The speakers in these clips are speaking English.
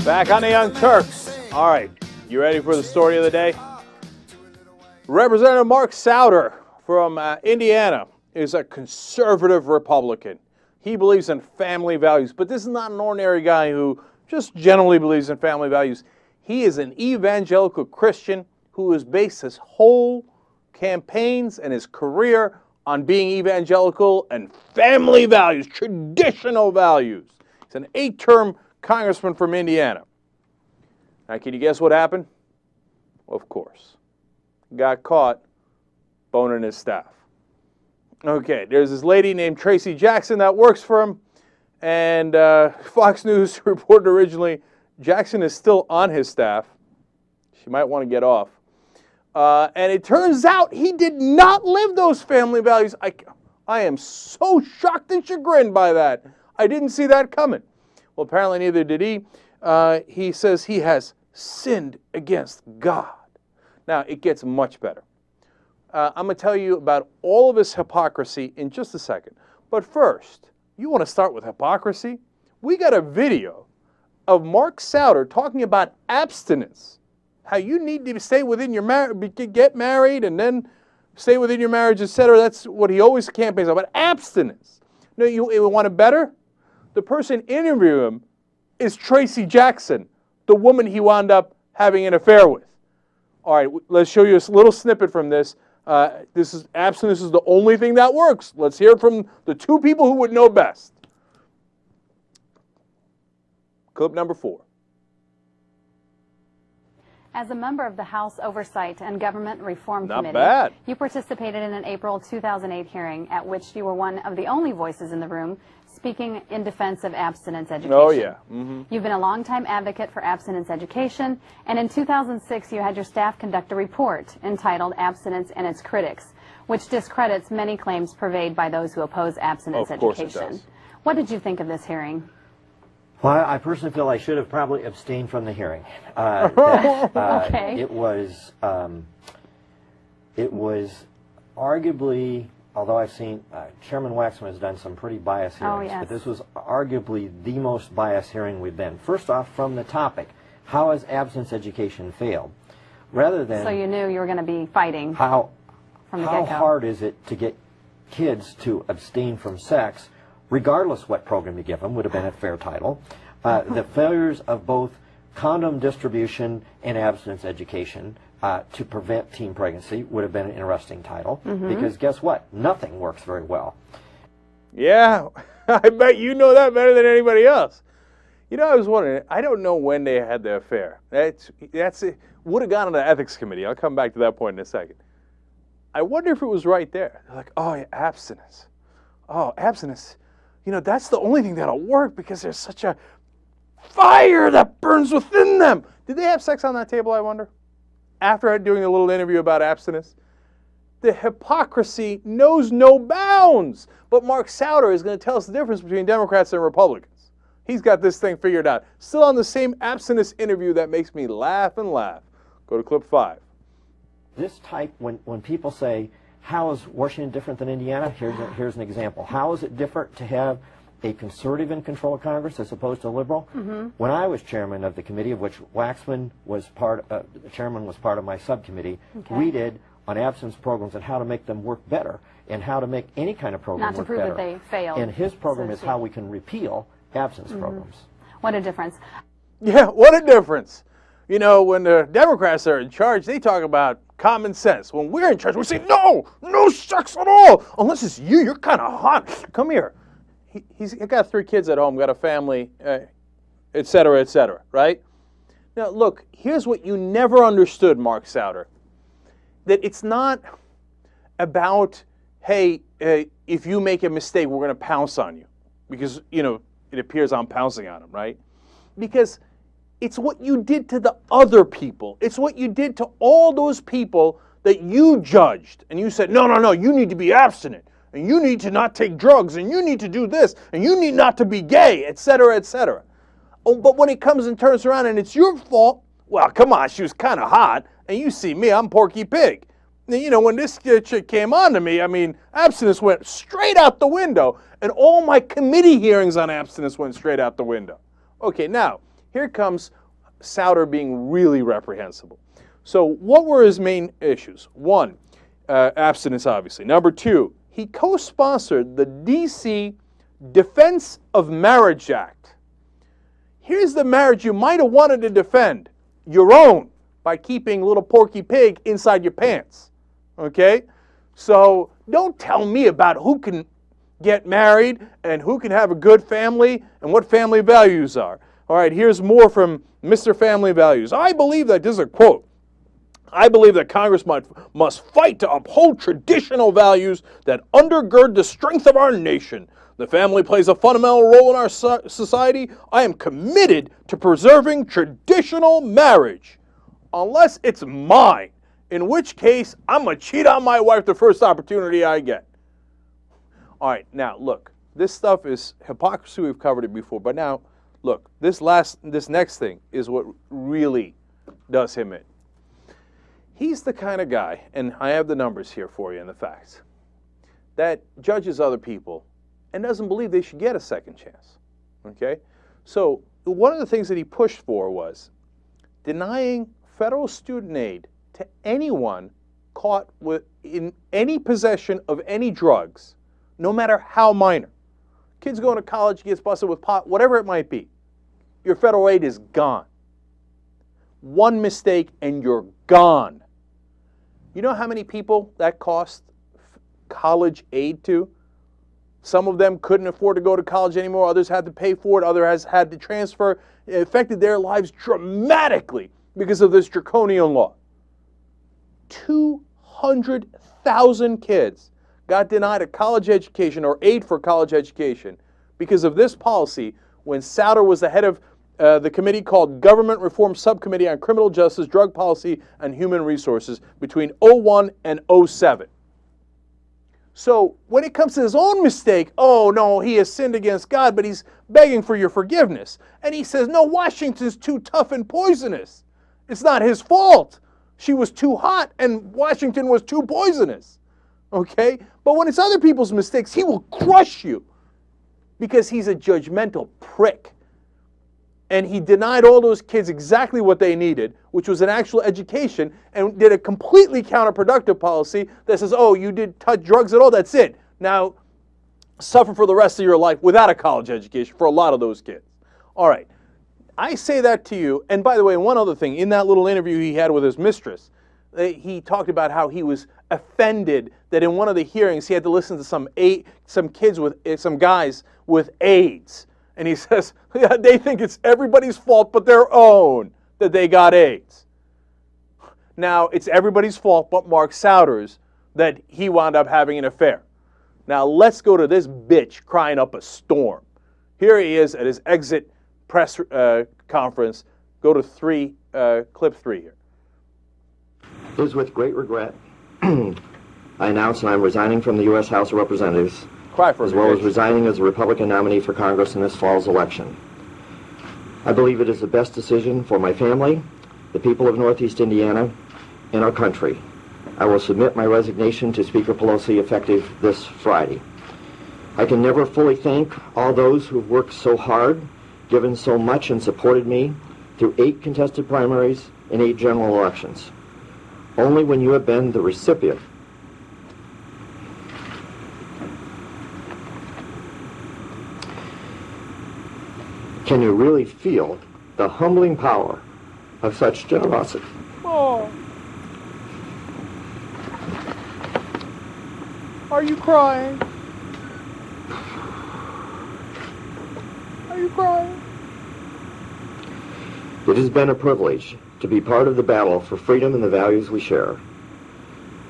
Back on the Young Turks. All right, you ready for the story of the day? Representative Mark Souder from Indiana is a conservative Republican. He believes in family values, but this is not an ordinary guy who just generally believes in family values. He is an evangelical Christian who has based his whole campaigns and his career on being evangelical and family values, traditional values. He's an 8-term congressman from Indiana. Now, can you guess what happened? Of course. Got caught boning his staff. Okay, there's this lady named Tracy Jackson that works for him, and Fox News reported originally Jackson is still on his staff. She might want to get off. And it turns out he did not live those family values. I am so shocked and chagrined by that. I didn't see that coming. Well, apparently neither did he. He says he has sinned against God. Now, it gets much better. I'm going to tell you about all of his hypocrisy in just a second. But first, you want to start with hypocrisy? We got a video of Mark Souder talking about abstinence. How you need to stay within your marriage, get married, and then stay within your marriage, etc. That's what he always campaigns about, abstinence. No, you want it better? The person interviewing him is Tracy Jackson, the woman he wound up having an affair with. All right, let's show you a little snippet from this. Abstinence is the only thing that works. Let's hear it from the two people who would know best. Clip number 4. As a member of the House Oversight and Government Reform Not Committee, bad. You participated in an April 2008 hearing at which you were one of the only voices in the room speaking in defense of abstinence education. Oh, yeah. Mm-hmm. You've been a longtime advocate for abstinence education, and in 2006 you had your staff conduct a report entitled Abstinence and Its Critics, which discredits many claims purveyed by those who oppose abstinence education. Of course it does. What did you think of this hearing? Well, I personally feel I should have probably abstained from the hearing. Okay. It was arguably, although I've seen Chairman Waxman has done some pretty biased hearings, yes. but this was arguably the most biased hearing we've been. First off, from the topic, how has abstinence education failed? Rather than So you knew you were going to be fighting how from the get-go. hard is it to get kids to abstain from sex, regardless what program you give them, would have been a fair title. The failures of both condom distribution and abstinence education to prevent teen pregnancy would have been an interesting title, because guess what? Nothing works very well. Yeah, I bet you know that better than anybody else. You know, I was wondering, I don't know when they had the affair. That's it. Would have gone to the ethics committee. I'll come back to that point in a second. I wonder if it was right there. They're like, oh, yeah, abstinence. Oh, abstinence. You know, that's the only thing that'll work because there's such a fire that burns within them. Did they have sex on that table, I wonder? After doing a little interview about abstinence? The hypocrisy knows no bounds. But Mark Souder is going to tell us the difference between Democrats and Republicans. He's got this thing figured out. Still on the same abstinence interview that makes me laugh and laugh. Go to clip 5. This type, when people say, how is Washington different than Indiana? Here's an example. How is it different to have a conservative in control of Congress as opposed to a liberal? When I was chairman of the committee, of which Waxman was the chairman was part of my subcommittee, we did on abstinence programs and how to make them work better and how to make any kind of program Not to work prove better. that they failed. And his program is how we can repeal abstinence programs. What a difference. Yeah, what a difference. You know, when the Democrats are in charge, they talk about common sense. When we're in charge, we say, no sex at all. Unless it's you, you're kind of hot. Come here. He's got 3 kids at home, got a family, et cetera, right? Now, look, here's what you never understood, Mark Souder. That it's not about, hey, if you make a mistake, we're going to pounce on you. Because, you know, it appears I'm pouncing on him, right? Because it's what you did to the other people. It's what you did to all those people that you judged. And you said, no, you need to be abstinent. And you need to not take drugs. And you need to do this. And you need not to be gay, et cetera, et cetera. Oh, but when it comes and turns around and it's your fault, well, come on, she was kind of hot. And you see me, I'm Porky Pig. And, you know, when this chick came on to me, I mean, abstinence went straight out the window. And all my committee hearings on abstinence went straight out the window. Okay, now, here comes Souder being really reprehensible. So what were his main issues? One, abstinence, obviously. Number two, he co-sponsored the D.C. Defense of Marriage Act. Here's the marriage you might have wanted to defend, your own, by keeping little Porky Pig inside your pants. Okay? So don't tell me about who can get married and who can have a good family and what family values are. All right, here's more from Mr. Family Values. I believe that, this is a quote, I believe that Congress must fight to uphold traditional values that undergird the strength of our nation. The family plays a fundamental role in our society. I am committed to preserving traditional marriage, unless it's mine, in which case I'm going to cheat on my wife the first opportunity I get. All right, now look, this stuff is hypocrisy. We've covered it before, but now look, this next thing is what really does him in. He's the kind of guy, and I have the numbers here for you and the facts, that judges other people and doesn't believe they should get a second chance. Okay? So one of the things that he pushed for was denying federal student aid to anyone caught in any possession of any drugs, no matter how minor. Kids going to college, gets busted with pot, whatever it might be. Your federal aid is gone. One mistake and you're gone. You know how many people that cost college aid to? Some of them couldn't afford to go to college anymore. Others had to pay for it. Others had to transfer. It affected their lives dramatically because of this draconian law. 200,000 kids got denied a college education or aid for college education because of this policy when Souder was the head of the committee called Government Reform Subcommittee on Criminal Justice, Drug Policy, and Human Resources between 2001 and 2007. So when it comes to his own mistake, oh no, he has sinned against God, but he's begging for your forgiveness. And he says, no, Washington's too tough and poisonous. It's not his fault. She was too hot and Washington was too poisonous. Okay? But when it's other people's mistakes, he will crush you because he's a judgmental prick. And he denied all those kids exactly what they needed, which was an actual education, and did a completely counterproductive policy that says, oh, you did touch drugs at all, that's it. Now, suffer for the rest of your life without a college education for a lot of those kids. All right. I say that to you, and by the way, one other thing, in that little interview he had with his mistress, he talked about how he was offended that in one of the hearings he had to listen to some guys with AIDS. And he says, yeah, they think it's everybody's fault but their own that they got AIDS. Now, it's everybody's fault but Mark Souder's that he wound up having an affair. Now, let's go to this bitch crying up a storm. Here he is at his exit press conference. Go to clip 3 here. It is with great regret I announce that I'm resigning from the U.S. House of Representatives, as well as resigning as a Republican nominee for Congress in this fall's election. I believe it is the best decision for my family, the people of Northeast Indiana, and our country. I will submit my resignation to Speaker Pelosi effective this Friday. I can never fully thank all those who've worked so hard, given so much, and supported me through 8 contested primaries and 8 general elections. Only when you have been the recipient can you really feel the humbling power of such generosity. Oh. Are you crying? Are you crying? It has been a privilege to be part of the battle for freedom and the values we share.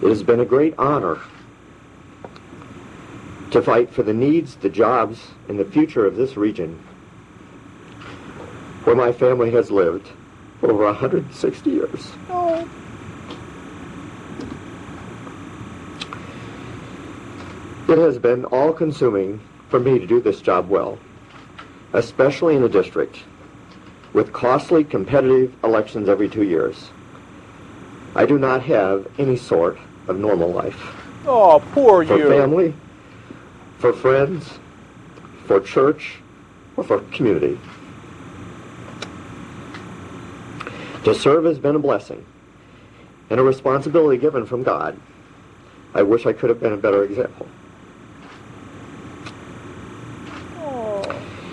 It has been a great honor to fight for the needs, the jobs, and the future of this region where my family has lived for over 160 years. Oh. It has been all-consuming for me to do this job well, especially in a district with costly competitive elections every 2 years. I do not have any sort of normal life. Oh, poor you. For family, for friends, for church, or for community. To serve has been a blessing and a responsibility given from God. I wish I could have been a better example.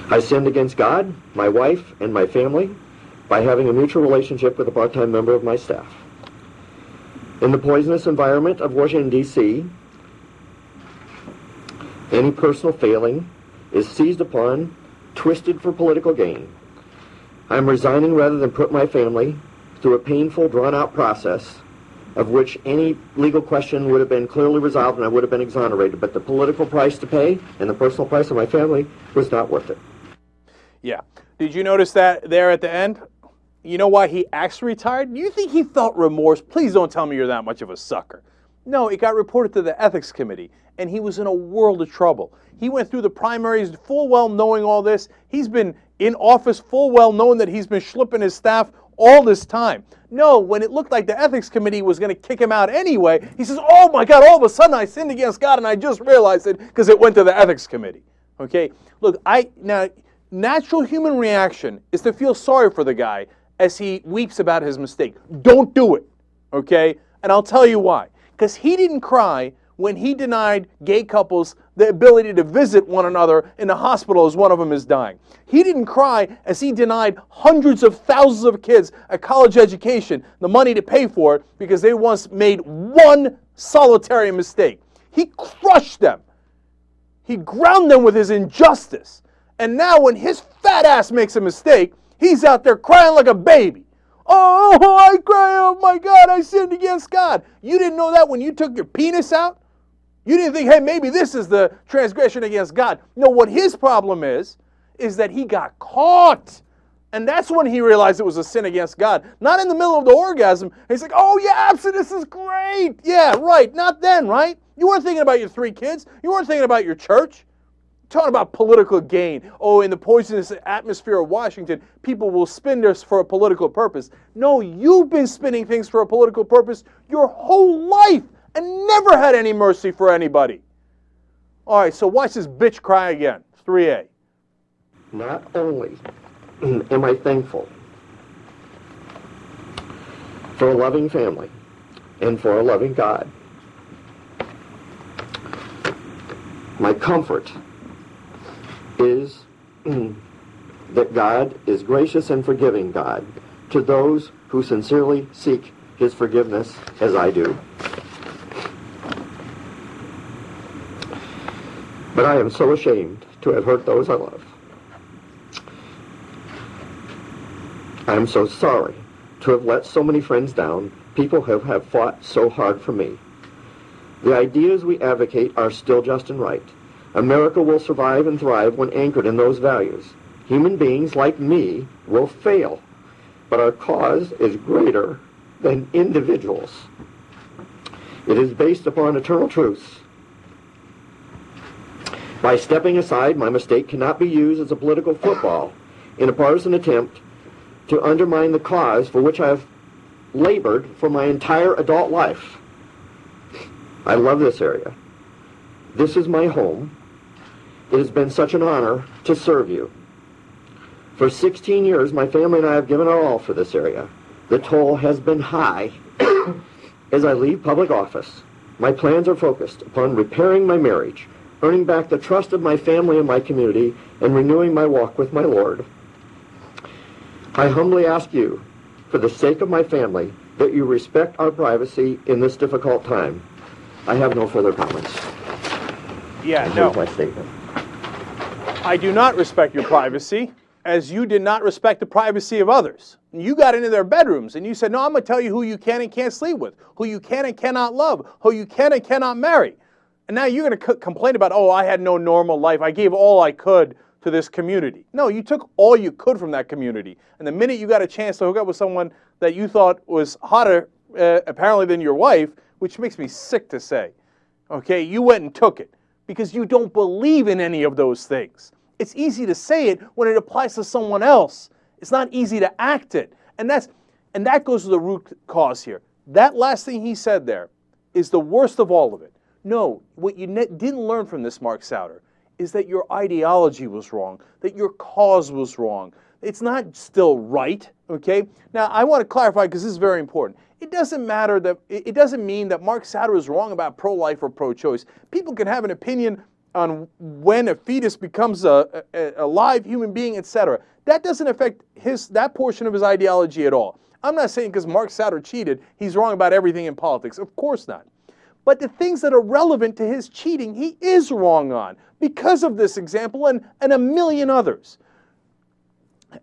I sinned against God, my wife, and my family by having a mutual relationship with a part-time member of my staff. In the poisonous environment of Washington, D.C., any personal failing is seized upon, twisted for political gain. I'm resigning rather than put my family through a painful, drawn-out process of which any legal question would have been clearly resolved and I would have been exonerated. But the political price to pay and the personal price of my family was not worth it. Yeah. Did you notice that there at the end? You know why he actually retired? You think he felt remorse? Please don't tell me you're that much of a sucker. No, it got reported to the ethics committee, and he was in a world of trouble. He went through the primaries full well knowing all this. He's been in office full well knowing that he's been schlepping his staff all this time. No, when it looked like the ethics committee was going to kick him out anyway, he says, oh my God, all of a sudden I sinned against God and I just realized it because it went to the ethics committee. Okay? Look, now, natural human reaction is to feel sorry for the guy as he weeps about his mistake. Don't do it. Okay? And I'll tell you why. Because he didn't cry when he denied gay couples the ability to visit one another in the hospital as one of them is dying. He didn't cry as he denied hundreds of thousands of kids a college education, the money to pay for it, because they once made one solitary mistake. He crushed them. He ground them with his injustice. And now when his fat ass makes a mistake, he's out there crying like a baby. Oh, I cry, oh my God, I sinned against God. You didn't know that when you took your penis out? You didn't think, hey, maybe this is the transgression against God. No, what his problem is that he got caught. And that's when he realized it was a sin against God. Not in the middle of the orgasm. He's like, oh yeah, abstinence is great. Yeah, right. Not then, right? You weren't thinking about your 3 kids. You weren't thinking about your church. Talking about political gain. Oh, in the poisonous atmosphere of Washington, people will spin this for a political purpose. No, you've been spinning things for a political purpose your whole life and never had any mercy for anybody. All right, so watch this bitch cry again. 3A. Not only am I thankful for a loving family and for a loving God, my comfort is that God is gracious and forgiving God to those who sincerely seek his forgiveness as I do. But I am so ashamed to have hurt those I love. I am so sorry to have let so many friends down, people who have fought so hard for me. The ideas we advocate are still just and right. America will survive and thrive when anchored in those values. Human beings like me will fail, but our cause is greater than individuals. It is based upon eternal truths. By stepping aside, my mistake cannot be used as a political football in a partisan attempt to undermine the cause for which I have labored for my entire adult life. I love this area. This is my home. It has been such an honor to serve you. For 16 years, my family and I have given our all for this area. The toll has been high. As I leave public office, my plans are focused upon repairing my marriage, earning back the trust of my family and my community, and renewing my walk with my Lord. I humbly ask you, for the sake of my family, that you respect our privacy in this difficult time. I have no further comments. Yeah, no. Here's my statement. I do not respect your privacy, as you did not respect the privacy of others. You got into their bedrooms and you said, no, I'm going to tell you who you can and can't sleep with, who you can and cannot love, who you can and cannot marry. And now you're going to complain about, oh, I had no normal life. I gave all I could to this community. No, you took all you could from that community. And the minute you got a chance to hook up with someone that you thought was hotter, apparently, than your wife, which makes me sick to say, okay, you went and took it because you don't believe in any of those things. It's easy to say it when it applies to someone else. It's not easy to act it. And that goes to the root cause here. That last thing he said there is the worst of all of it. No, what you didn't learn from this, Mark Souder, is that your ideology was wrong, that your cause was wrong. It's not still right, okay? Now, I want to clarify because this is very important. It doesn't matter that, it doesn't mean that Mark Souder is wrong about pro-life or pro-choice. People can have an opinion on when a fetus becomes a live human being, etc. That doesn't affect that portion of his ideology at all. I'm not saying because Mark Souder cheated, he's wrong about everything in politics. Of course not. But the things that are relevant to his cheating, he is wrong on because of this example and a million others.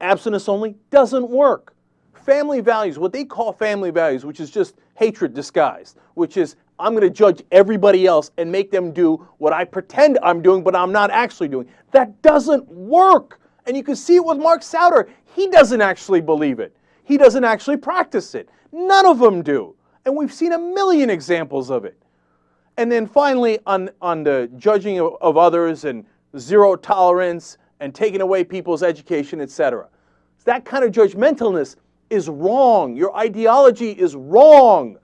Abstinence only doesn't work. Family values, what they call family values, which is just hatred disguised, which is I'm going to judge everybody else and make them do what I pretend I'm doing, but I'm not actually doing. That doesn't work. And you can see it with Mark Souder. He doesn't actually believe it. He doesn't actually practice it. None of them do. And we've seen a million examples of it. And then finally, on the judging of others and zero tolerance and taking away people's education, etc. That kind of judgmentalness is wrong. Your ideology is wrong.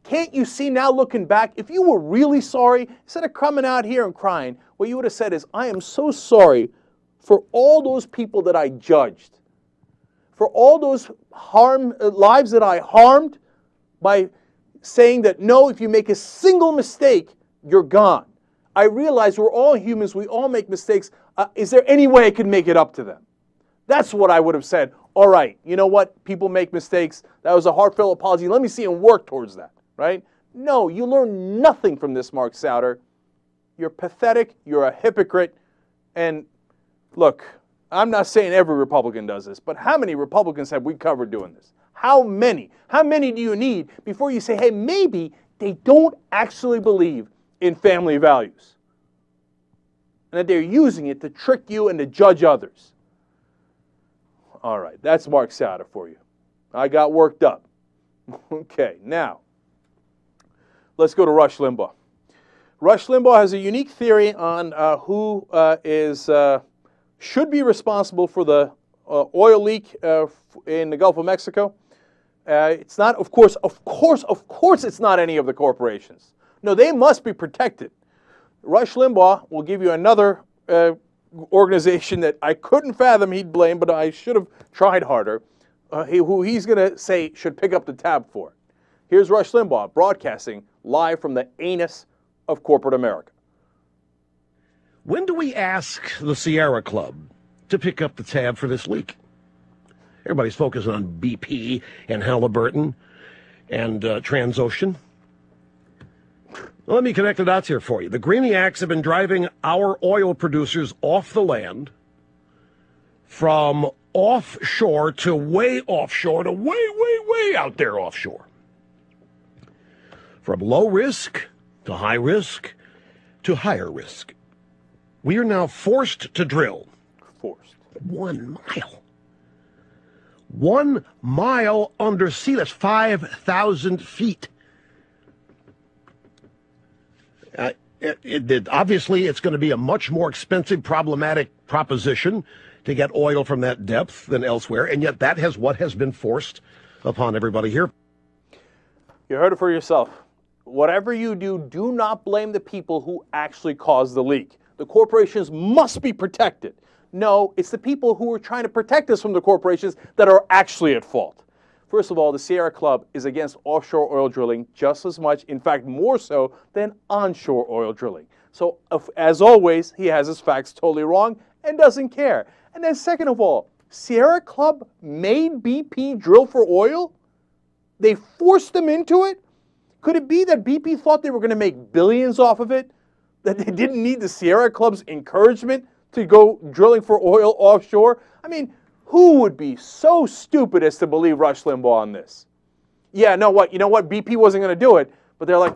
Can't you see now looking back, if you were really sorry, instead of coming out here and crying, what you would have said is, I am so sorry for all those people that I judged, for all those lives that I harmed by saying that, no, if you make a single mistake, you're gone. I realize we're all humans, we all make mistakes. Is there any way I could make it up to them? That's what I would have said. All right, you know what? People make mistakes. That was a heartfelt apology. Let me see him work towards that, right? No, you learn nothing from this, Mark Souder. You're pathetic. You're a hypocrite. And look, I'm not saying every Republican does this, but how many Republicans have we covered doing this? How many? How many do you need before you say, hey, maybe they don't actually believe in family values and that they're using it to trick you and to judge others? All right, that's Mark Souder for you. I got worked up. Okay, now, let's go to Rush Limbaugh. Rush Limbaugh has a unique theory on who should be responsible for the oil leak in the Gulf of Mexico. It's not, of course, it's not any of the corporations. No, they must be protected. Rush Limbaugh will give you another organization that I couldn't fathom he'd blame, but I should have tried harder, who he's going to say should pick up the tab for it. Here's Rush Limbaugh broadcasting live from the anus of corporate America. When do we ask the Sierra Club to pick up the tab for this leak? Everybody's focused on BP and Halliburton and Transocean. Well, let me connect the dots here for you. The Greeniacs have been driving our oil producers off the land from offshore to way offshore to way out there offshore. From low risk to high risk to higher risk. We are now forced to drill 1 mile. 1 mile under sea. That's 5,000 feet. Obviously, it's going to be a much more expensive, problematic proposition to get oil from that depth than elsewhere, and yet that has what has been forced upon everybody here. You heard it for yourself. Whatever you do, do not blame the people who actually caused the leak. The corporations must be protected. No, it's the people who are trying to protect us from the corporations that are actually at fault. First of all, the Sierra Club is against offshore oil drilling just as much, in fact, more so than onshore oil drilling. So, as always, he has his facts totally wrong and doesn't care. And then second of all, Sierra Club made BP drill for oil? They forced them into it? Could it be that BP thought they were going to make billions off of it? That they didn't need the Sierra Club's encouragement to go drilling for oil offshore? I mean, who would be so stupid as to believe Rush Limbaugh on this? Yeah, you know what, BP wasn't going to do it, but they're like,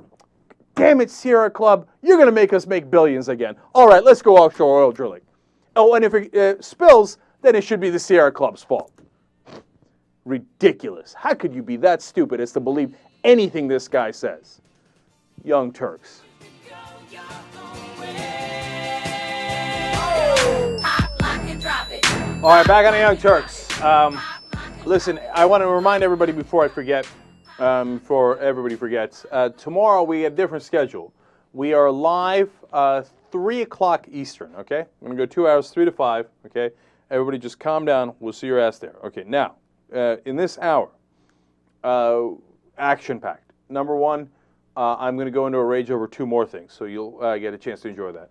damn it, Sierra Club, you're going to make us make billions again. All right, let's go offshore oil drilling. Oh, and if it spills, then it should be the Sierra Club's fault. Ridiculous. How could you be that stupid as to believe anything this guy says? Young Turks. All right, back on the Young Turks. Listen, I want to remind everybody before I forget, before everybody forgets, tomorrow we have a different schedule. We are live 3 o'clock Eastern, okay? I'm going to go 2 hours, 3 to 5, okay? Everybody just calm down. We'll see your ass there. Okay, now, in this hour, action-packed. Number one, I'm going to go into a rage over 2 more things, so you'll get a chance to enjoy that.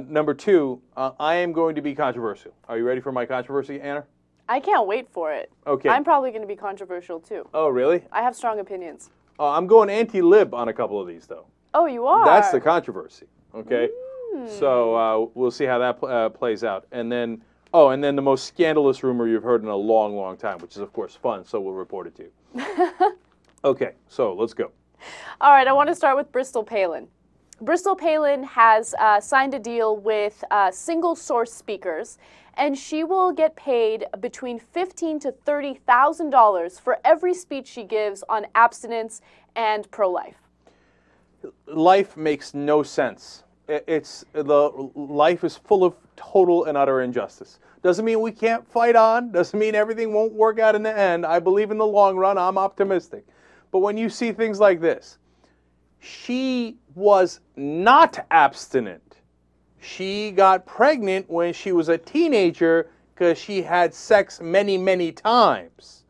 Number 2, I am going to be controversial. Are you ready for my controversy, Anna? I can't wait for it. Okay. I'm probably going to be controversial, too. Oh, really? I have strong opinions. I'm going anti-lib on a couple of these, though. Oh, you are? That's the controversy, okay? So we'll see how that plays out. And then, and then the most scandalous rumor you've heard in a long, long time, which is, of course, fun, so we'll report it to you. Okay, so let's go. All right, I want to start with Bristol Palin. Bristol Palin has signed a deal with single-source speakers, and she will get paid between $15,000 to $30,000 for every speech she gives on abstinence and pro-life. Life makes no sense. Life is full of total and utter injustice. Doesn't mean we can't fight on. Doesn't mean everything won't work out in the end. I believe in the long run. I'm optimistic. But when you see things like this, she was not abstinent. She got pregnant when she was a teenager because she had sex many, many times.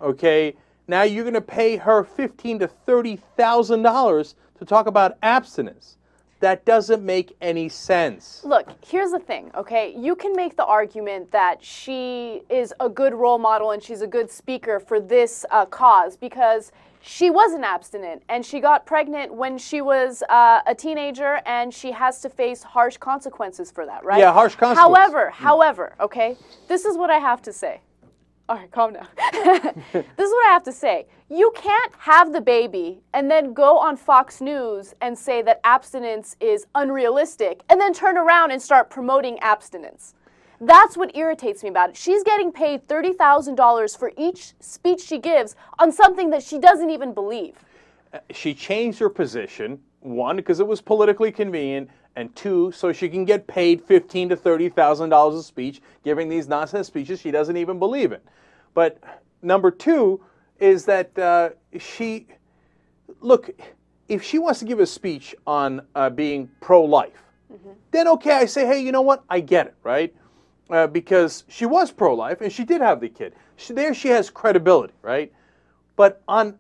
Okay? Now you're going to pay her $15,000 to $30,000 to talk about abstinence. That doesn't make any sense. Look, here's the thing, okay? You can make the argument that she is a good role model and she's a good speaker for this cause because she wasn't abstinent and she got pregnant when she was a teenager and she has to face harsh consequences for that, right? Yeah, harsh consequences. However, okay, this is what I have to say. All right, calm down. This is what I have to say. You can't have the baby and then go on Fox News and say that abstinence is unrealistic and then turn around and start promoting abstinence. That's what irritates me about it. She's getting paid $30,000 for each speech she gives on something that she doesn't even believe. She changed her position, 1, because it was politically convenient, and 2, so she can get paid $15,000 to $30,000 a speech, giving these nonsense speeches she doesn't even believe in. But number 2 is that look, if she wants to give a speech on being pro-life, then okay, I say, hey, you know what? I get it, right? Because she was pro-life and she did have the kid. There she has credibility, right? But on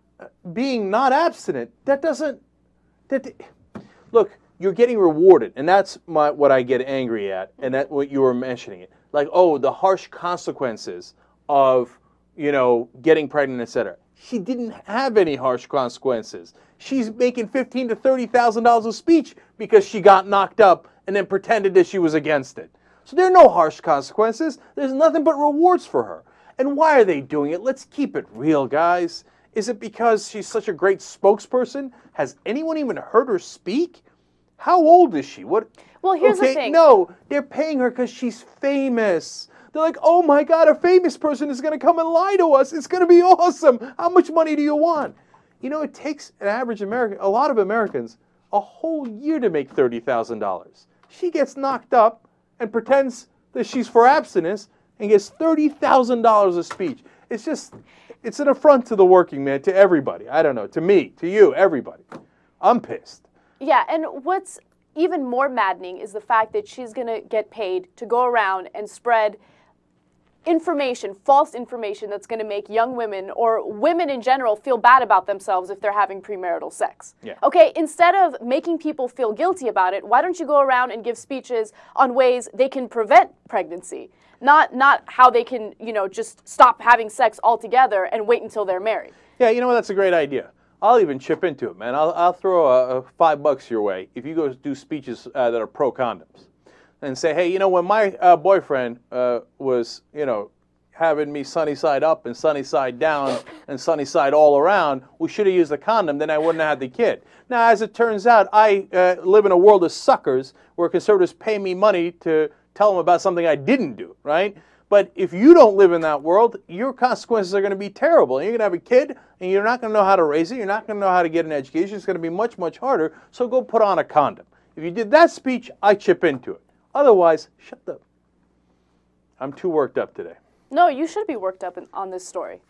being not abstinent, look, you're getting rewarded, and that's what I get angry at, and that's what you were mentioning it. Like, oh, the harsh consequences of, getting pregnant, etc. She didn't have any harsh consequences. She's making $15,000 to $30,000 a speech because she got knocked up and then pretended that she was against it. So there are no harsh consequences. There's nothing but rewards for her. And why are they doing it? Let's keep it real, guys. Is it because she's such a great spokesperson? Has anyone even heard her speak? How old is she? What? Well, here's the thing. No, they're paying her because she's famous. They're like, oh my God, a famous person is going to come and lie to us. It's going to be awesome. How much money do you want? It takes an average American, a lot of Americans, a whole year to make $30,000. She gets knocked up and pretends that she's for abstinence and gets $30,000 a speech. It's an affront to the working man, to everybody. I don't know, to me, to you, everybody. I'm pissed. Yeah, and what's even more maddening is the fact that she's going to get paid to go around and spread information, false information that's going to make young women or women in general feel bad about themselves if they're having premarital sex. Yeah. Okay, instead of making people feel guilty about it, why don't you go around and give speeches on ways they can prevent pregnancy, not how they can, just stop having sex altogether and wait until they're married. Yeah, that's a great idea. I'll even chip into it, man. I'll throw $5 your way if you go do speeches that are pro-condoms. And say, hey, when my boyfriend was, having me sunny side up and sunny side down and sunny side all around, we should have used a condom, then I wouldn't have had the kid. Now, as it turns out, I live in a world of suckers where conservatives pay me money to tell them about something I didn't do, right? But if you don't live in that world, your consequences are going to be terrible. And you're going to have a kid, and you're not going to know how to raise it. You're not going to know how to get an education. It's going to be much, much harder. So go put on a condom. If you did that speech, I chip into it. Otherwise, shut up. I'm too worked up today. No, you should be worked up on this story.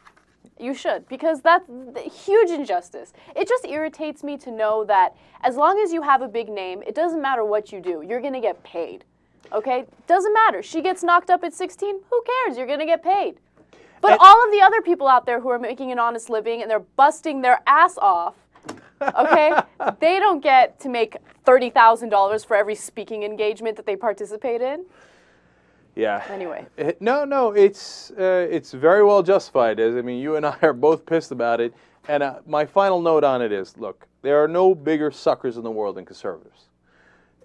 You should, because that's the huge injustice. It just irritates me to know that as long as you have a big name, it doesn't matter what you do, you're going to get paid. Okay? Doesn't matter. She gets knocked up at 16, who cares? You're going to get paid. But all of the other people out there who are making an honest living and they're busting their ass off, okay, they don't get to make $30,000 for every speaking engagement that they participate in. Yeah. Anyway. No, it's very well justified. I mean, you and I are both pissed about it. And my final note on it is, look, there are no bigger suckers in the world than conservatives.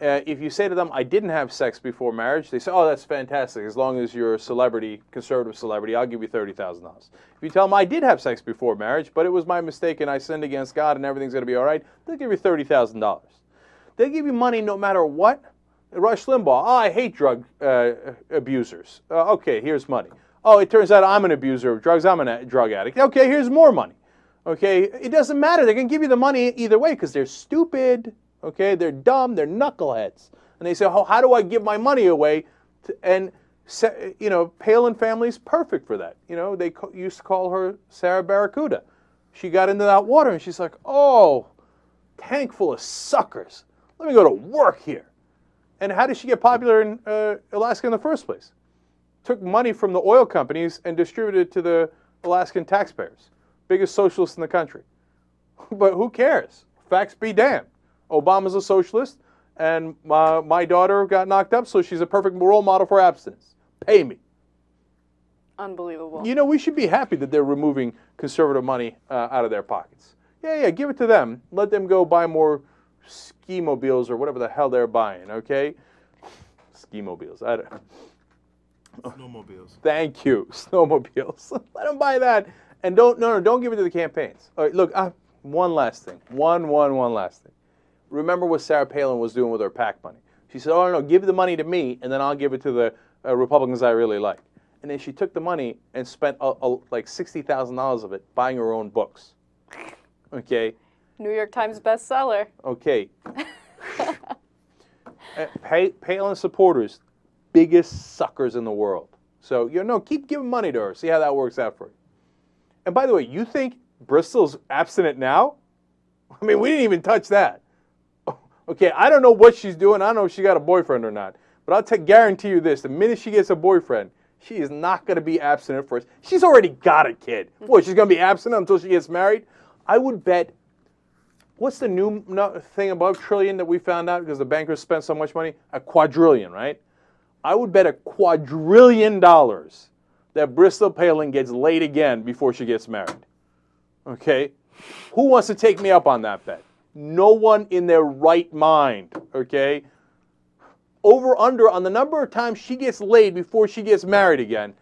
If you say to them, I didn't have sex before marriage, they say, oh, that's fantastic. As long as you're a celebrity, conservative celebrity, I'll give you $30,000. If you tell them, I did have sex before marriage, but it was my mistake and I sinned against God and everything's going to be all right, they'll give you $30,000. They'll give you money no matter what. Rush Limbaugh, oh, I hate drug abusers. Okay, here's money. Oh, it turns out I'm an abuser of drugs. I'm a drug addict. Okay, here's more money. Okay, it doesn't matter. They're going to give you the money either way because they're stupid. Okay, they're dumb, they're knuckleheads. And they say, oh, how do I give my money away? And, you know, Palin family's perfect for that. You know, they used to call her Sarah Barracuda. She got into that water and she's like, oh, tank full of suckers. Let me go to work here. And how did she get popular in Alaska in the first place? Took money from the oil companies and distributed it to the Alaskan taxpayers. Biggest socialists in the country. But who cares? Facts be damned. Obama's a socialist, and my daughter got knocked up, so she's a perfect role model for abstinence. Pay me. Unbelievable. You know, we should be happy that they're removing conservative money out of their pockets. Yeah, give it to them. Let them go buy more ski-mobiles or whatever the hell they're buying, okay? Ski-mobiles. I don't... Snowmobiles. Thank you. Snowmobiles. Let them buy that. And don't give it to the campaigns. All right, look, one last thing. One last thing. Remember what Sarah Palin was doing with her PAC money. She said, oh, no, give the money to me, and then I'll give it to the Republicans I really like. And then she took the money and spent like $60,000 of it buying her own books. Okay? New York Times bestseller. Okay. Palin supporters, biggest suckers in the world. So, you know, keep giving money to her. See how that works out for you. And by the way, you think Bristol's abstinent now? I mean, we didn't even touch that. Okay, I don't know what she's doing. I don't know if she got a boyfriend or not. But I'll guarantee you this. The minute she gets a boyfriend, she is not going to be abstinent first. She's already got a kid. What, she's going to be abstinent until she gets married? I would bet, what's the new thing above trillion that we found out because the bankers spent so much money? A quadrillion, right? I would bet $1 quadrillion that Bristol Palin gets laid again before she gets married. Okay? Who wants to take me up on that bet? No one in their right mind, okay? Over, under, on the number of times she gets laid before she gets married again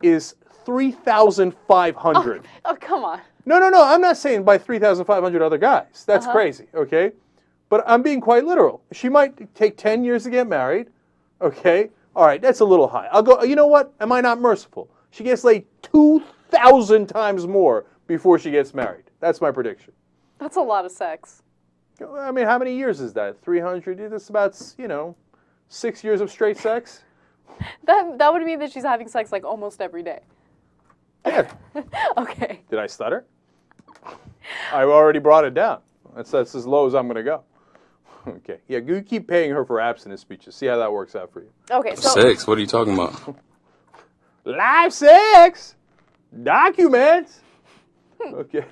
is 3,500. Oh, come on. No, I'm not saying by 3,500 other guys. That's crazy, okay? But I'm being quite literal. She might take 10 years to get married, okay? All right, that's a little high. I'll go, you know what? Am I not merciful? She gets laid 2,000 times more before she gets married. That's my prediction. That's a lot of sex. I mean, how many years is that? 300? That's about, 6 years of straight sex? That would mean that she's having sex like almost every day. Yeah. Okay. Did I stutter? I've already brought it down. That's as low as I'm going to go. Okay. Yeah, you keep paying her for abstinence speeches. See how that works out for you. Okay, so... Sex? What are you talking about? Live sex! Documents! Okay.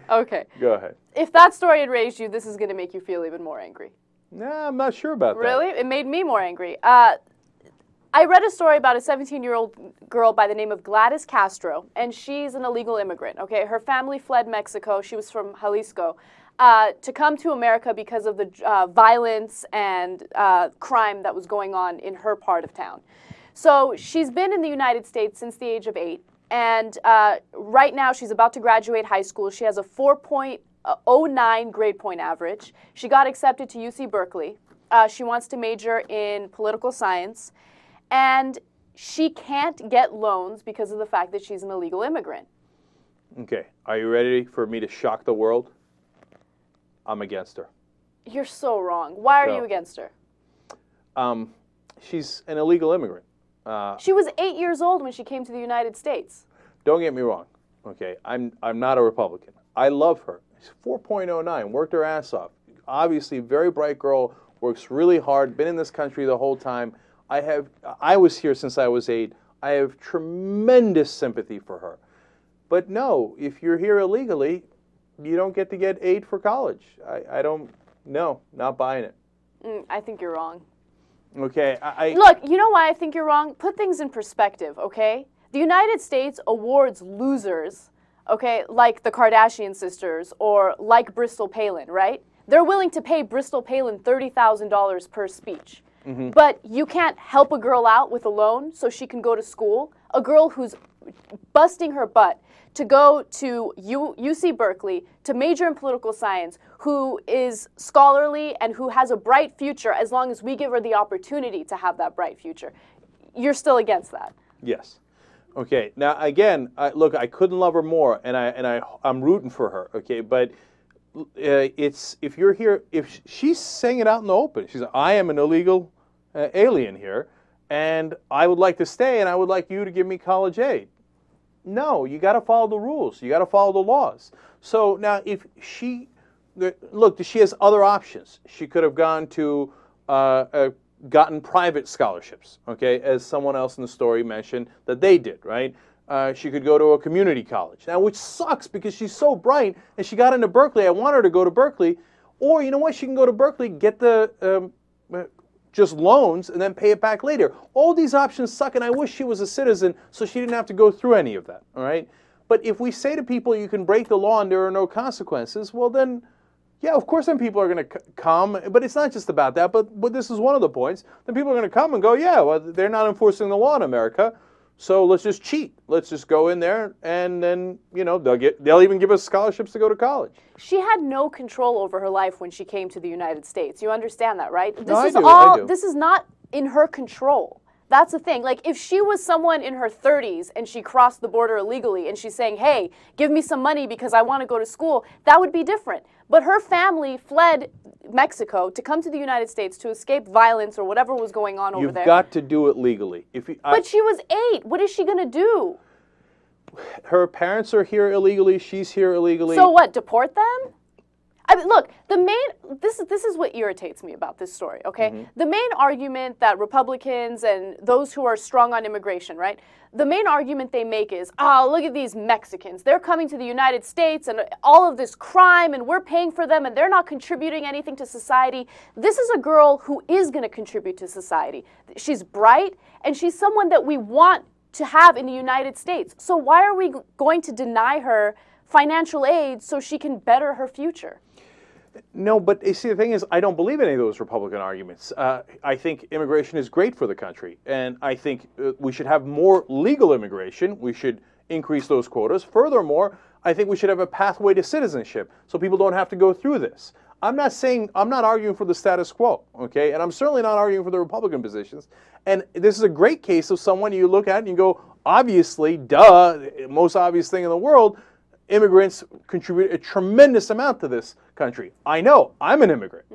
Okay. Go ahead. If that story had raised you, this is going to make you feel even more angry. Nah, I'm not sure about that. Really? It made me more angry. I read a story about a 17-year-old girl by the name of Gladys Castro, and she's an illegal immigrant, okay? Her family fled Mexico. She was from Jalisco. To come to America because of the violence and crime that was going on in her part of town. So she's been in the United States since the age of 8. And right now, she's about to graduate high school. She has a 4.09 grade point average. She got accepted to UC Berkeley. She wants to major in political science. And she can't get loans because of the fact that she's an illegal immigrant. Okay. Are you ready for me to shock the world? I'm against her. You're so wrong. Why are you against her? She's an illegal immigrant. She was 8 years old when she came to the United States. don't get me wrong. Okay, I'm not a Republican. I love her. She's 4.09, worked her ass off. Obviously, very bright girl, works really hard, been in this country the whole time. I was here since I was 8. I have tremendous sympathy for her. But no, if you're here illegally, you don't get to get aid for college. I don't, no, not buying it. I think you're wrong. Okay, Look, you know why I think you're wrong? Put things in perspective, okay? The United States awards losers, okay, like the Kardashian sisters or like Bristol Palin, right? They're willing to pay Bristol Palin $30,000 per speech. But you can't help a girl out with a loan so she can go to school. A girl who's busting her butt to go to UC Berkeley, to major in political science, who is scholarly and who has a bright future as long as we give her the opportunity to have that bright future. You're still against that. Yes. Okay. Now, again, look, I couldn't love her more, and I'm rooting for her. Okay, but it's if you're here, if she's saying it out in the open, she's like, I am an illegal alien here, and I would like to stay, and I would like you to give me college aid. No, you got to follow the rules. You got to follow the laws. So now, if she look, she has other options. She could have gone to gotten private scholarships, okay, as someone else in the story mentioned that they did, right? She could go to a community college, now, which sucks because she's so bright, and she got into Berkeley. I want her to go to Berkeley. Or, you know what, she can go to Berkeley, get the just loans, and then pay it back later. All these options suck, and I wish she was a citizen so she didn't have to go through any of that, all right? But if we say to people you can break the law and there are no consequences, well then, yeah, of course then people are going to come, but it's not just about that, but this is one of the points. Then people are going to come and go, yeah, well, they're not enforcing the law in America, so let's just cheat. Let's just go in there, and then, you know, they'll even give us scholarships to go to college. She had no control over her life when she came to the United States. You understand that, right? No, I do. This is not in her control. That's the thing. Like, if she was someone in her 30s and she crossed the border illegally and she's saying, hey, give me some money because I want to go to school, that would be different. But her family fled Mexico to come to the United States to escape violence or whatever was going on over there. You've got to do it legally. But she was 8. What is she going to do? Her parents are here illegally. She's here illegally. So what, deport them? I mean, look, this is what irritates me about this story, okay? The main argument that Republicans and those who are strong on immigration, right? The main argument they make is, oh, look at these Mexicans. They're coming to the United States and all of this crime, and we're paying for them, and they're not contributing anything to society. This is a girl who is going to contribute to society. She's bright, and she's someone that we want to have in the United States. So why are we going to deny her financial aid so she can better her future? No, but you see, the thing is, I don't believe any of those Republican arguments. I think immigration is great for the country, and I think we should have more legal immigration. We should increase those quotas. Furthermore, I think we should have a pathway to citizenship so people don't have to go through this. I'm not arguing for the status quo, okay? And I'm certainly not arguing for the Republican positions. And this is a great case of someone you look at and you go, obviously, duh, most obvious thing in the world, immigrants contribute a tremendous amount to this country. I know, I'm an immigrant.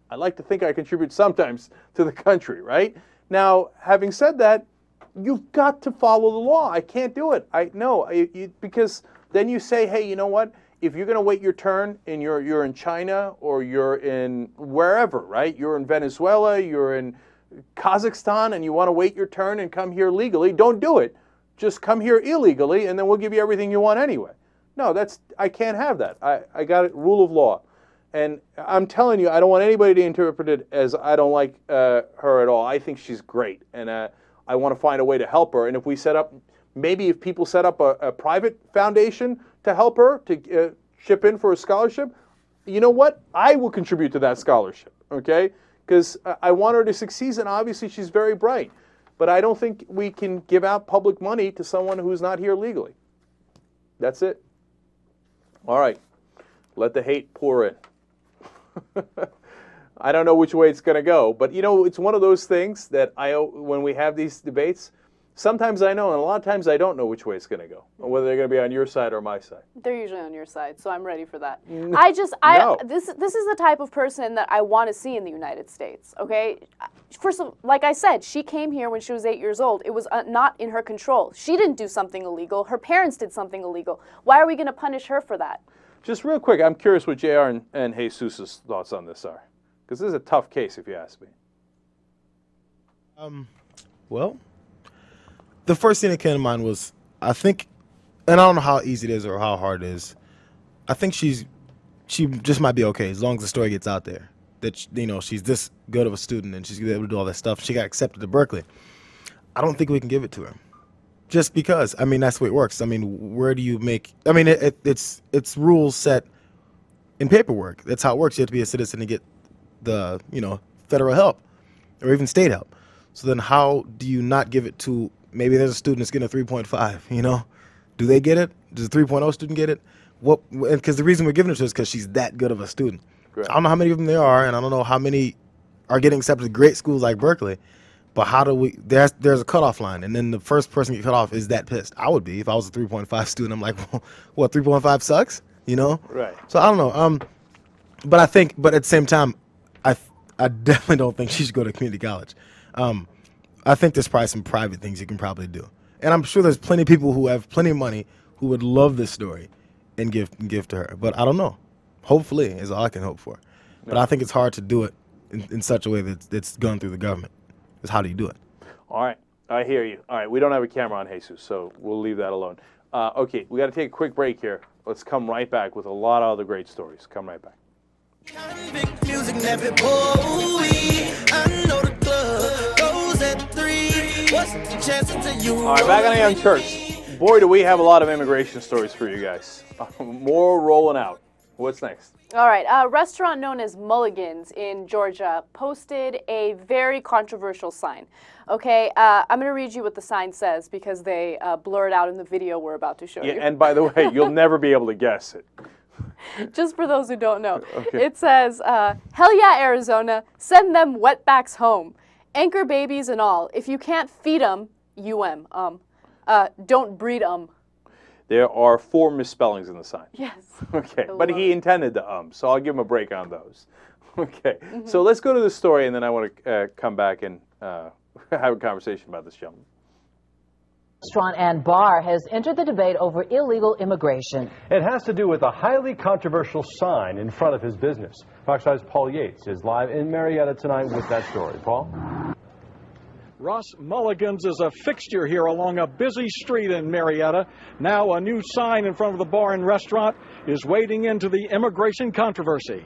I like to think I contribute sometimes to the country, right? Now, having said that, you've got to follow the law. I can't do it. Because then you say, hey, you know what? If you're going to wait your turn and you're in China or you're in wherever, right? You're in Venezuela, you're in Kazakhstan, and you want to wait your turn and come here legally, don't do it. Just come here illegally, and then we'll give you everything you want anyway. No, I can't have that. I got it, rule of law. And I'm telling you, I don't want anybody to interpret it as I don't like her at all. I think she's great, and I want to find a way to help her. And if we maybe if people set up a private foundation to help her, to chip in for a scholarship, you know what? I will contribute to that scholarship, okay? Because I want her to succeed, and obviously she's very bright. But I don't think we can give out public money to someone who's not here legally. That's it. All right, let the hate pour in. I don't know which way it's going to go, but you know, it's one of those things that when we have these debates, Sometimes I know, and a lot of times I don't know which way it's going to go, or whether they're going to be on your side or my side. They're usually on your side, so I'm ready for that. No. This is the type of person that I want to see in the United States. Okay, first of all, like I said, she came here when she was 8 years old. It was not in her control. She didn't do something illegal. Her parents did something illegal. Why are we going to punish her for that? Just real quick, I'm curious what JR and Jesus' thoughts on this are, because this is a tough case, if you ask me. Well, the first thing that came to mind was, I think, and I don't know how easy it is or how hard it is, I think she just might be okay as long as the story gets out there that, you know, she's this good of a student and she's able to do all that stuff. She got accepted to Berkeley. I don't think we can give it to her. Just because, I mean, that's the way it works. I mean, where do you make, I mean, it's rules set in paperwork. That's how it works. You have to be a citizen to get the, you know, federal help or even state help. So then how do you not give it to, maybe there's a student that's getting a 3.5, you know? Do they get it? Does the 3.0 student get it? Because the reason we're giving it to her is because she's that good of a student. Correct. I don't know how many of them there are, and I don't know how many are getting accepted to great schools like Berkeley. But how do we, there's a cutoff line, and then the first person to get cut off is that pissed. I would be if I was a 3.5 student. I'm like, well, what, 3.5 sucks? You know? Right. So I don't know. But at the same time, I definitely don't think she should go to community college. I think there's probably some private things you can probably do. And I'm sure there's plenty of people who have plenty of money who would love this story and give to her. But I don't know. Hopefully is all I can hope for. But I think it's hard to do it in such a way that it's gone through the government. Is how do you do it? All right. I hear you. All right. We don't have a camera on Jesus, so we'll leave that alone. Okay. We got to take a quick break here. Let's come right back with a lot of other great stories. Come right back. All right, back on Young Turks. Boy, do we have a lot of immigration stories for you guys. More rolling out. What's next? All right, a restaurant known as Mulligan's in Georgia posted a very controversial sign. Okay, I'm going to read you what the sign says because they blur it out in the video we're about to show you. And by the way, you'll never be able to guess it. Just for those who don't know. Okay. It says, hell yeah, Arizona, send them wetbacks home. Anchor babies and all. If you can't feed them, don't breed them. There are 4 misspellings in the sign. Yes. Okay, but he intended the so I'll give him a break on those. Okay, so let's go to the story, and then I want to come back and have a conversation about this gentleman. Restaurant and bar has entered the debate over illegal immigration. It has to do with a highly controversial sign in front of his business. Fox 5's Paul Yates is live in Marietta tonight with that story. Paul? Ross Mulligan's is a fixture here along a busy street in Marietta. Now a new sign in front of the bar and restaurant is wading into the immigration controversy.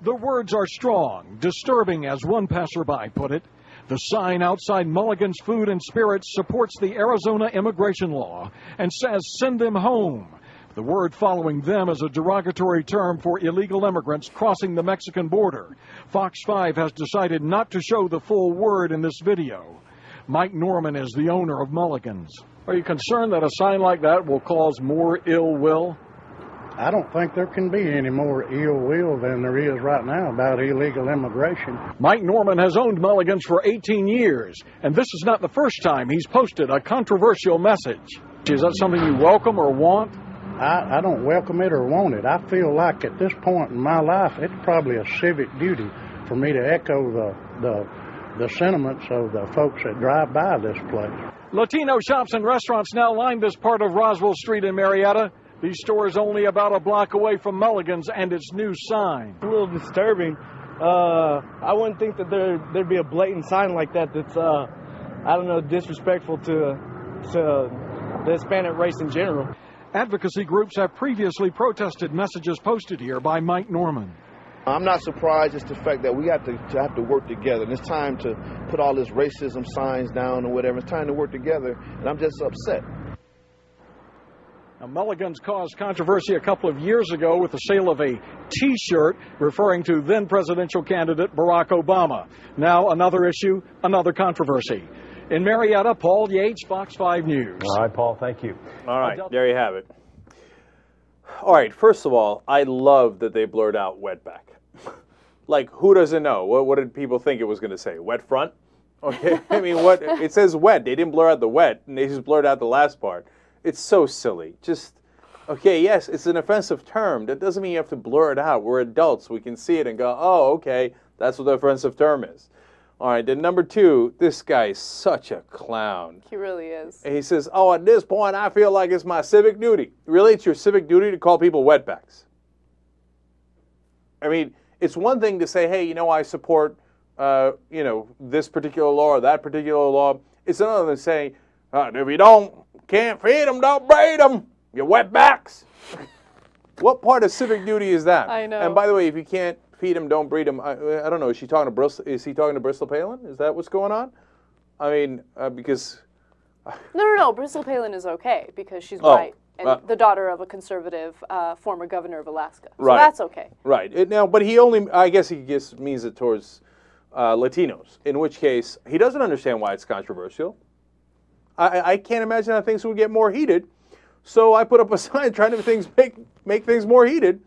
The words are strong, disturbing, as one passerby put it. The sign outside Mulligan's Food and Spirits supports the Arizona immigration law and says send them home. The word following them is a derogatory term for illegal immigrants crossing the Mexican border. Fox 5 has decided not to show the full word in this video. Mike Norman is the owner of Mulligan's. Are you concerned that a sign like that will cause more ill will? I don't think there can be any more ill will than there is right now about illegal immigration. Mike Norman has owned Mulligan's for 18 years, and this is not the first time he's posted a controversial message. Is that something you welcome or want? I don't welcome it or want it. I feel like at this point in my life, it's probably a civic duty for me to echo the sentiments of the folks that drive by this place. Latino shops and restaurants now line this part of Roswell Street in Marietta. These stores only about a block away from Mulligan's and its new sign. A little disturbing. I wouldn't think that there'd be a blatant sign like that that's, I don't know, disrespectful to the Hispanic race in general. Advocacy groups have previously protested messages posted here by Mike Norman. I'm not surprised. It's the fact that we have to work together. And it's time to put all this racism signs down or whatever. It's time to work together, and I'm just upset. Now, Mulligan's caused controversy a couple of years ago with the sale of a T-shirt referring to then presidential candidate Barack Obama. Now another issue, another controversy. In Marietta, Paul Yates, Fox 5 News. All right, Paul, thank you. All right, there you have it. All right, first of all, I love that they blurred out wetback. like, who doesn't know? What did people think it was going to say? Wet front? Okay, I mean, what it says wet. They didn't blur out the wet, and they just blurred out the last part. It's so silly. Just, okay, yes, it's an offensive term. That doesn't mean you have to blur it out. We're adults. We can see it and go, oh, okay, that's what the offensive term is. All right, then number 2, this guy is such a clown. He really is. And he says, oh, at this point, I feel like it's my civic duty. Really, it's your civic duty to call people wetbacks? I mean, it's one thing to say, hey, I support, this particular law or that particular law. It's another than saying, if you can't feed them, don't breed them. You wetbacks. What part of civic duty is that? I know. And by the way, if you can't feed them, don't breed them. I don't know. Is he talking to Bristol Palin? Is that what's going on? I mean, because No. Bristol Palin is okay because she's white and the daughter of a conservative former governor of Alaska. So that's okay. Right. But I guess he just means it towards Latinos, in which case he doesn't understand why it's controversial. I can't imagine how things would get more heated. So I put up a sign trying to make things more heated.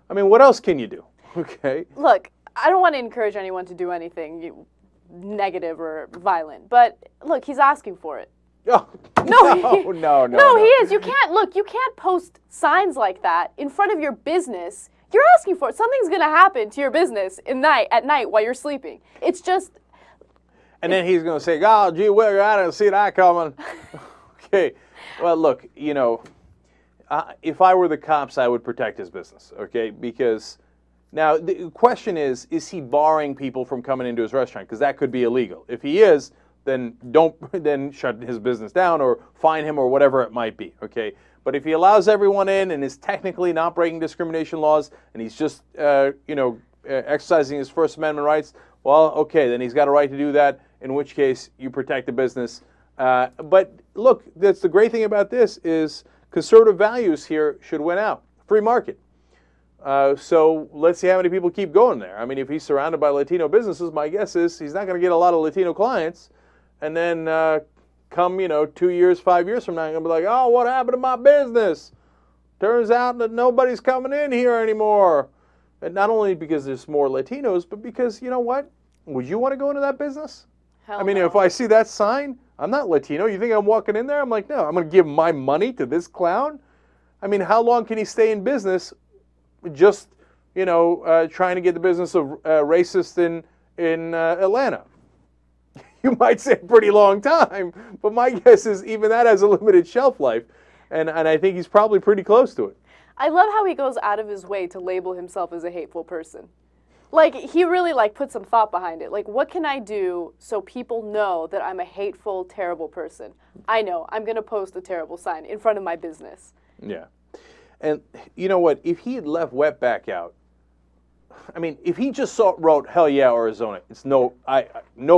I mean, what else can you do? Okay. Look, I don't want to encourage anyone to do anything negative or violent, but look, he's asking for it. Oh, no, he is. You can't post signs like that in front of your business. You're asking for it. Something's going to happen to your business at night while you're sleeping. It's just... And then he's going to say, oh, gee whiz, I didn't see that coming. Okay. Well, look, if I were the cops, I would protect his business, okay? Because now the question is he barring people from coming into his restaurant? Because that could be illegal. If he is, then then shut his business down or fine him or whatever it might be, okay? But if he allows everyone in and is technically not breaking discrimination laws and he's just, exercising his First Amendment rights, well, okay, then he's got a right to do that, in which case you protect the business. But look, that's the great thing about this is conservative values here should win out. Free market. So let's see how many people keep going there. I mean, if he's surrounded by Latino businesses, my guess is he's not going to get a lot of Latino clients. And then come, 2 years, 5 years from now, I'm going to be like, oh, what happened to my business? Turns out that nobody's coming in here anymore. And not only because there's more Latinos, but because, you know what? Would you want to go into that business? Hell no. If I see that sign, I'm not Latino. You think I'm walking in there? I'm like, no, I'm going to give my money to this clown? I mean, how long can he stay in business just, trying to get the business of racist in Atlanta? You might say a pretty long time, but my guess is even that has a limited shelf life, and I think he's probably pretty close to it. I love how he goes out of his way to label himself as a hateful person. Like, he really, put some thought behind it. Like, what can I do so people know that I'm a hateful, terrible person? I know. I'm going to post a terrible sign in front of my business. Yeah. And you know what? If he had left wetback out, if he just wrote, hell yeah, Arizona, it's no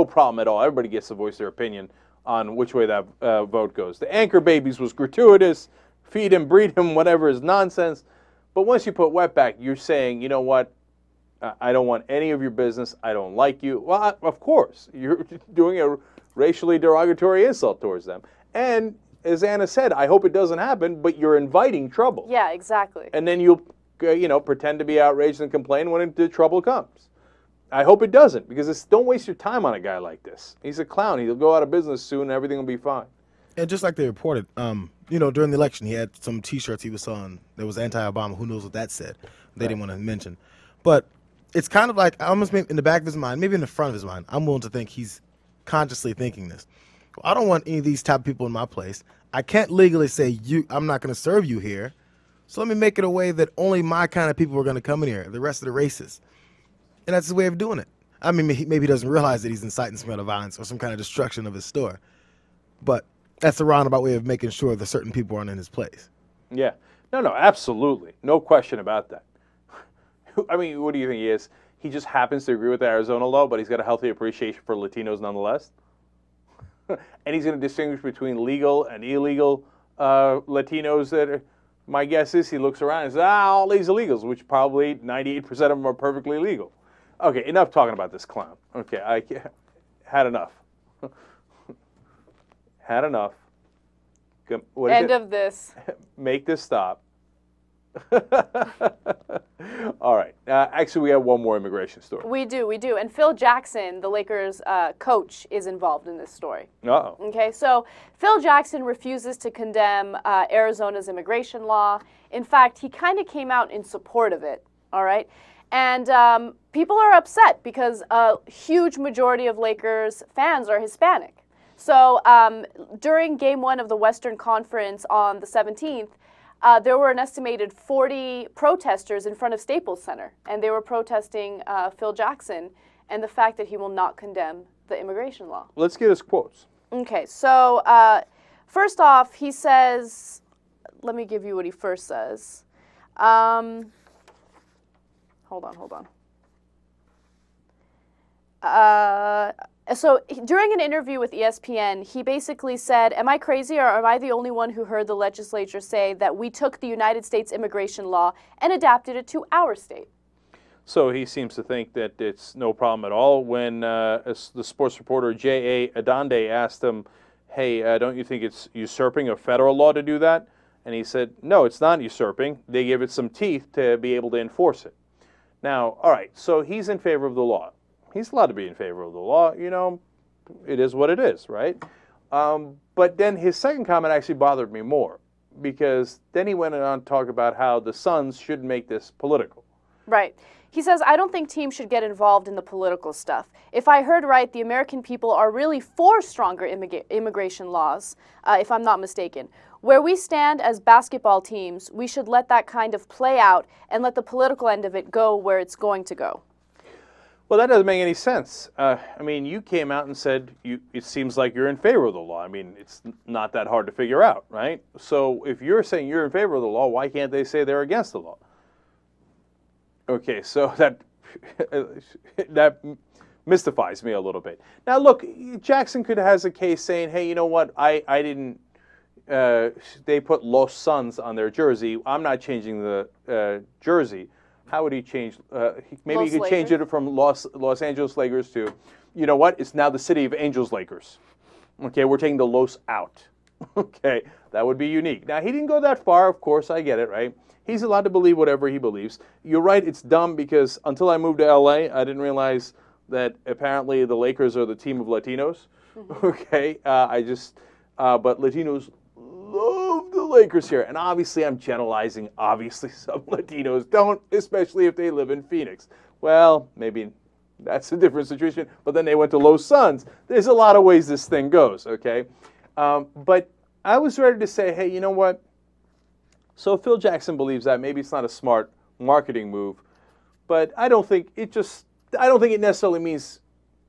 problem at all. Everybody gets to voice their opinion on which way that vote goes. The anchor babies was gratuitous. Feed him, breed him, whatever is nonsense. But once you put wetback, you're saying, you know what? I don't want any of your business. I don't like you. Well, of course. You're doing a racially derogatory insult towards them. And as Anna said, I hope it doesn't happen, but you're inviting trouble. Yeah, exactly. And then you'll, pretend to be outraged and complain when the trouble comes. I hope it doesn't, because don't waste your time on a guy like this. He's a clown. He'll go out of business soon and everything will be fine. And just like they reported, during the election, he had some T-shirts he was selling that was anti-Obama. Who knows what that said? They didn't want to mention. But it's kind of like, almost in the back of his mind, maybe in the front of his mind, I'm willing to think he's consciously thinking this. I don't want any of these type of people in my place. I can't legally say, I'm not going to serve you here. So let me make it a way that only my kind of people are going to come in here, the rest of the races. And that's his way of doing it. Maybe he doesn't realize that he's inciting some kind of violence or some kind of destruction of his store. But that's a roundabout way of making sure that certain people aren't in his place. Yeah. No, absolutely. No question about that. What do you think he is? He just happens to agree with the Arizona law, but he's got a healthy appreciation for Latinos nonetheless? And he's going to distinguish between legal and illegal Latinos that are, my guess is he looks around and says, all these illegals, which probably 98% of them are perfectly legal. Okay, enough talking about this clown. Okay, I had enough. Had enough. End of this. Make this stop. All right. Actually, we have one more immigration story. We do. And Phil Jackson, the Lakers coach, is involved in this story. Uh-oh. Okay, so Phil Jackson refuses to condemn Arizona's immigration law. In fact, he kind of came out in support of it, all right? And people are upset because a huge majority of Lakers fans are Hispanic. So during Game 1 of the Western Conference on the 17th, there were an estimated 40 protesters in front of Staples Center, and they were protesting Phil Jackson and the fact that he will not condemn the immigration law. Let's get his quotes. Okay, so first off, he says, let me give you what he first says. Hold on. So during an interview with ESPN, he basically said, am I crazy or am I the only one who heard the legislature say that we took the United States immigration law and adapted it to our state? So he seems to think that it's no problem at all. When the sports reporter J.A. Adande asked him, hey, don't you think it's usurping a federal law to do that? And he said, no, it's not usurping. They give it some teeth to be able to enforce it. Now, all right, so he's in favor of the law. He's allowed to be in favor of the law. You know, it is what it is, right? But then his second comment actually bothered me more, because then he went on to talk about how the Suns shouldn't make this political. Right. He says, I don't think teams should get involved in the political stuff. If I heard right, the American people are really for stronger immigration laws, if I'm not mistaken. Where we stand as basketball teams, we should let that kind of play out and let the political end of it go where it's going to go. Well, that doesn't make any sense. I mean, you came out and said it seems like you're in favor of the law. I mean, it's not that hard to figure out, right? So if you're saying you're in favor of the law, why can't they say they're against the law? Okay, so that mystifies me a little bit. Now, look, Jackson has a case saying, hey, you know what, I didn't, they put Los Suns on their jersey. I'm not changing the jersey. How would he change? Maybe he could change it from Los Angeles Lakers to, you know what, it's now the City of Angels Lakers. Okay, we're taking the Los out. Okay, that would be unique. Now, he didn't go that far, of course, I get it, right? He's allowed to believe whatever he believes. You're right, it's dumb, because until I moved to L.A., I didn't realize that apparently the Lakers are the team of Latinos. Mm-hmm. Okay, but Latinos love the Lakers here. And obviously, I'm generalizing. Obviously, some Latinos don't, especially if they live in Phoenix. Well, maybe that's a different situation. But then they went to Los Suns. There's a lot of ways this thing goes, okay? But I was ready to say, hey, you know what? So Phil Jackson believes that. Maybe it's not a smart marketing move, but I don't think it necessarily means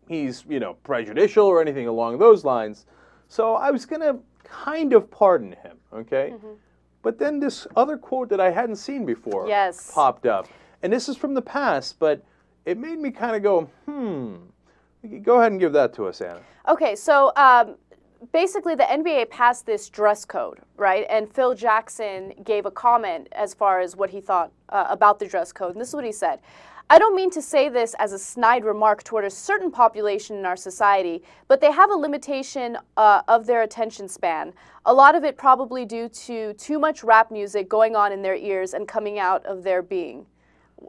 he's, you know, prejudicial or anything along those lines. So I was going to kind of pardon him, okay? Mm-hmm. But then this other quote that I hadn't seen before popped up. And this is from the past, but it made me kind of go, Go ahead and give that to us, Anna. Okay, so basically the NBA passed this dress code, right? And Phil Jackson gave a comment as far as what he thought about the dress code. And this is what he said. I don't mean to say this as a snide remark toward a certain population in our society, but they have a limitation of their attention span. A lot of it probably due to too much rap music going on in their ears and coming out of their being.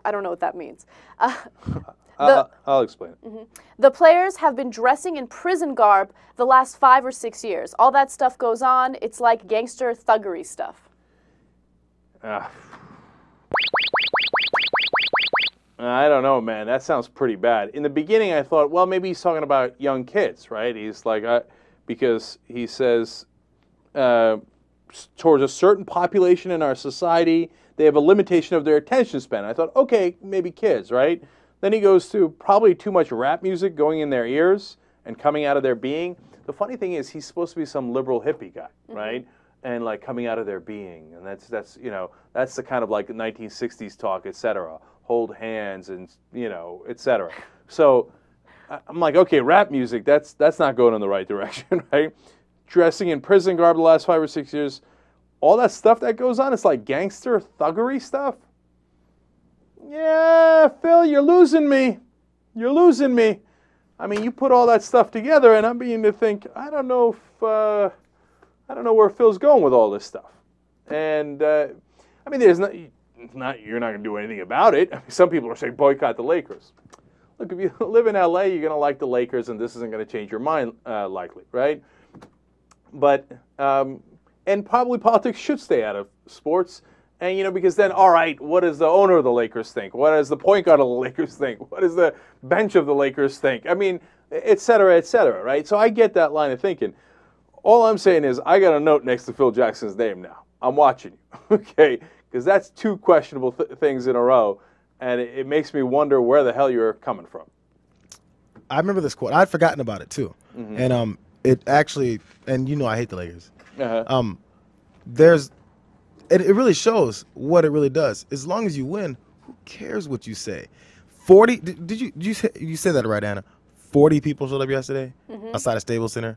I don't know what that means. I'll explain it. Mm-hmm. The players have been dressing in prison garb the last 5 or 6 years. All that stuff goes on. It's like gangster thuggery stuff. I don't know, man. That sounds pretty bad. In the beginning, I thought, well, maybe he's talking about young kids, right? He's like, because he says, towards a certain population in our society, they have a limitation of their attention span. I thought, okay, maybe kids, right? Then he goes to probably too much rap music going in their ears and coming out of their being. The funny thing is, he's supposed to be some liberal hippie guy, right? And like coming out of their being, and that's you know, that's the kind of like 1960s talk, etc. Hold hands and, you know, etc. So I'm like, okay, rap music, that's not going in the right direction, right? Dressing in prison garb the last 5 or 6 years, all that stuff that goes on, it's like gangster thuggery stuff. Yeah, Phil, you're losing me. You're losing me. I mean, you put all that stuff together, and I'm beginning to think, I don't know where Phil's going with all this stuff. And I mean, you're not going to do anything about it. I mean, some people are saying boycott the Lakers. Look, if you live in LA, you're going to like the Lakers, and this isn't going to change your mind, likely, right? But and probably politics should stay out of sports, and because then, all right, what does the owner of the Lakers think? What does the point guard of the Lakers think? What does the bench of the Lakers think? I mean, et cetera, right? So I get that line of thinking. All I'm saying is I got a note next to Phil Jackson's name now. I'm watching you, okay? Because that's two questionable things in a row, and it makes me wonder where the hell you're coming from. I remember this quote. I'd forgotten about it too, and it actually, and I hate the Lakers. It really shows what it really does. As long as you win, who cares what you say? 40. Did you say that right, Anna? 40 people showed up yesterday outside of Staples Center.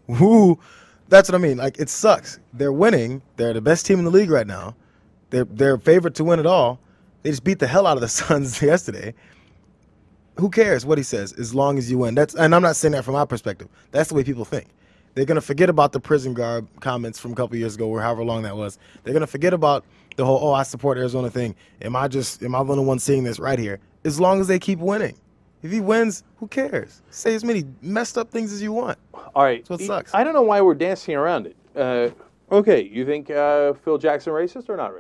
Whoo, that's what I mean. Like, it sucks. They're winning. They're the best team in the league right now. They're favored to win it all. They just beat the hell out of the Suns yesterday. Who cares what he says as long as you win? And I'm not saying that from my perspective. That's the way people think. They're going to forget about the prison guard comments from a couple years ago or however long that was. They're going to forget about the whole, I support Arizona thing. Am I the only one seeing this right here? As long as they keep winning. If he wins, who cares? Say as many messed up things as you want. All right. So it sucks. I don't know why we're dancing around it. Okay, you think Phil Jackson racist or not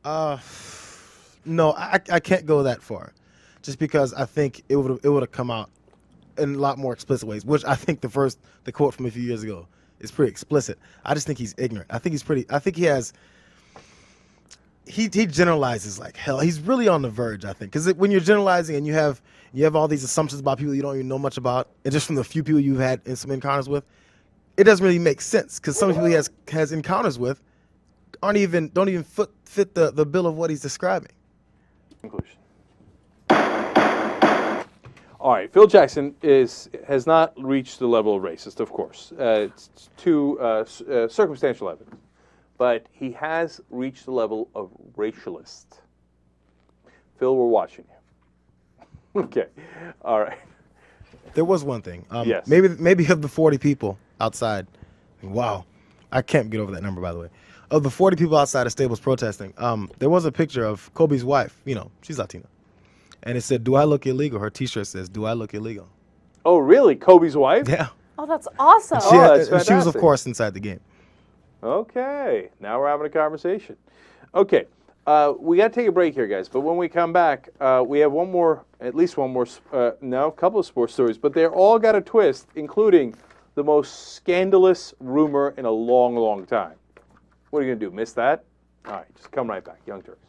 racist? No, I can't go that far. Just because I think it would have come out in a lot more explicit ways, which I think the quote from a few years ago is pretty explicit. I just think he's ignorant. I think he generalizes like hell. He's really on the verge, I think. Because when you're generalizing and you have all these assumptions about people you don't even know much about, and just from the few people you've had in some encounters with, it doesn't really make sense. Because some people he has encounters with don't even fit the bill of what he's describing. Conclusion. All right, Phil Jackson has not reached the level of racist, of course. It's too circumstantial evidence. But he has reached the level of racialist. Phil, we're watching you. Okay, all right. There was one thing. Yes. Maybe of the 40 people outside, wow, I can't get over that number, by the way. Of the 40 people outside of Staples protesting, there was a picture of Kobe's wife. She's Latina. And it said, "Do I look illegal?" Her T-shirt says, "Do I look illegal?" Oh, really? Kobe's wife? Yeah. Oh, that's awesome. That's she was, of course, inside the game. Okay, now we're having a conversation. Okay, we got to take a break here, guys. But when we come back, we have a couple of sports stories. But they're all got a twist, including the most scandalous rumor in a long, long time. What are you going to do, miss that? All right, just come right back. Young Turks.